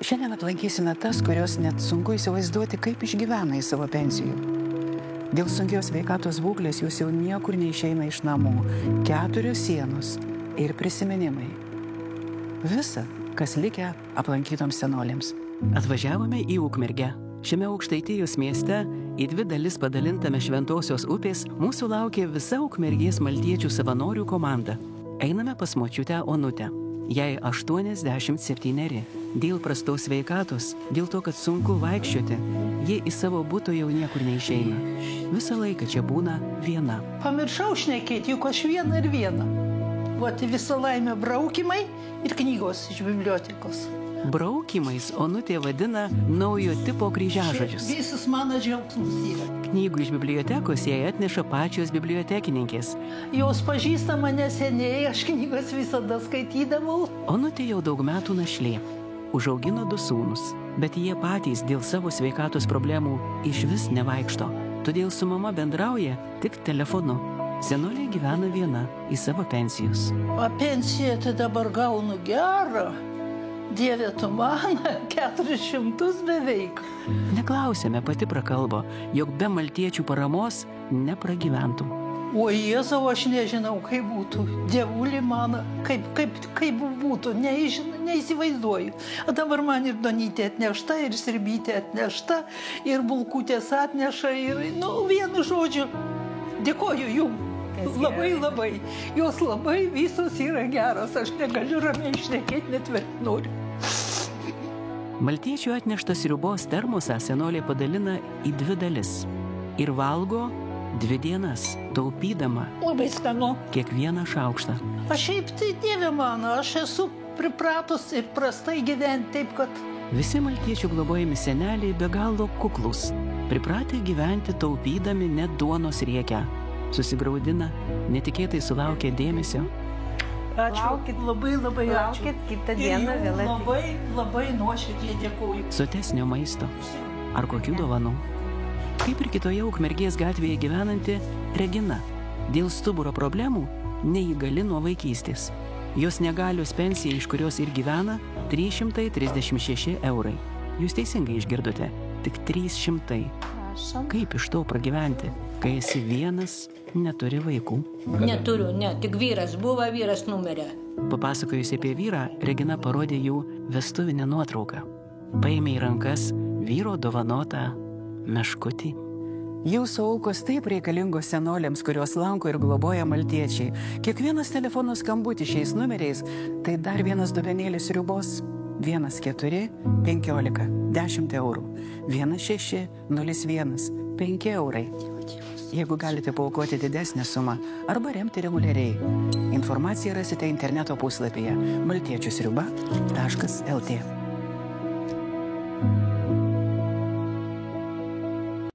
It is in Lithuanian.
Šiandien aplankysime tas, kurios net sunku įsivaizduoti, kaip išgyvena į savo pensijų. Dėl sunkios sveikatos būklės jūs jau niekur neišeina iš namų. 4 sienos ir prisiminimai. Visa, kas likę aplankytoms senolėms. Atvažiavome į Ukmergę. Šiame Aukštaitijos mieste į 2 dalis padalintame Šventosios upės mūsų laukia visa Ukmergės maltiečių savanorių komanda. Einame pas močiutę Onutę. Jai 87. Dėl prastos sveikatos, dėl to, kad sunku vaikščioti, ji į savo butą jau niekur neišeina. Visą laiką čia būna viena. Pamiršau šnekėti, juk aš viena ir viena. Vat visą laimę braukimai ir knygos iš bibliotekos. Braukimais Onutė vadina naujo tipo kryžiažodžius. Visas mano džiaugsmas yra. Knygų iš bibliotekos jai atneša pačios bibliotekininkės. Jos pažįsta mane seniai, aš knygas visada skaitydavau. Onutė jau daug metų našlė. Užaugino 2 sūnus, bet jie patys dėl savo sveikatos problemų išvis nevaikšto. Todėl su mama bendrauja tik telefonu. Senolė gyvena viena į savo pensijus. O pensiją tai dabar gaunu gerą. Dieve tu man, 400 beveik. Neklausėme, pati prakalbo, jog be maltiečių paramos nepragyventų. O Jėzau, aš nežinau, kaip būtų. Dievulį man, kaip būtų, neįsivaizduoju. O dabar man ir Donytė atnešta, ir Sirbytė atnešta, ir Bulkutės atneša, ir, vienu žodžiu, dėkoju jum. Labai. Jos labai visos yra geros, aš negaliu ramiai šnekėti, net verti noriu. Maltiečių atneštas sriubos termosą senolė padalina į 2 dalis. Ir valgo 2 dienas, taupydama labai skanu kiekvieną šaukštą. Aš šiaip tai, Dieve mano, aš esu pripratus ir prastai gyventi, taip kad... Visi maltiečių globojami seneliai be galo kuklus, pripratę gyventi taupydami net duonos riekę. Susigraudina, netikėtai sulaukia dėmesio. Ačiū, labai ačiū. Laukit kitą dieną vėl atvyks. Labai nuoširdžiai dėkuoju. Sotesnio maisto ar kokių dovanų. Kaip ir kitoje Ukmergės gatvėje gyvenanti Regina. Dėl stuburo problemų neįgali nuo vaikystės. Jos negalios pensija, iš kurios ir gyvena, 336 eurai. Jūs teisingai išgirdote, tik 300. Kaip iš to pragyventi, kai esi vienas, neturi vaikų? Neturiu, tik vyras, buvo vyras numirė. Papasakojusi apie vyrą, Regina parodė jų vestuvinę nuotrauką. Paėmė į rankas vyro dovanotą meškutį. Jūsų aukos taip reikalingos senolėms, kurios lanko ir globoja maltiečiai. Kiekvienas telefono skambutis šiais numeriais, tai dar vienas dubenėlis sriubos. 14 15 10 eurų. 1601 5 eurai. Jeigu galite paaukoti didesnę sumą arba remti reguliariai. Informaciją rasite interneto puslapyje maltiečiusriuba.lt.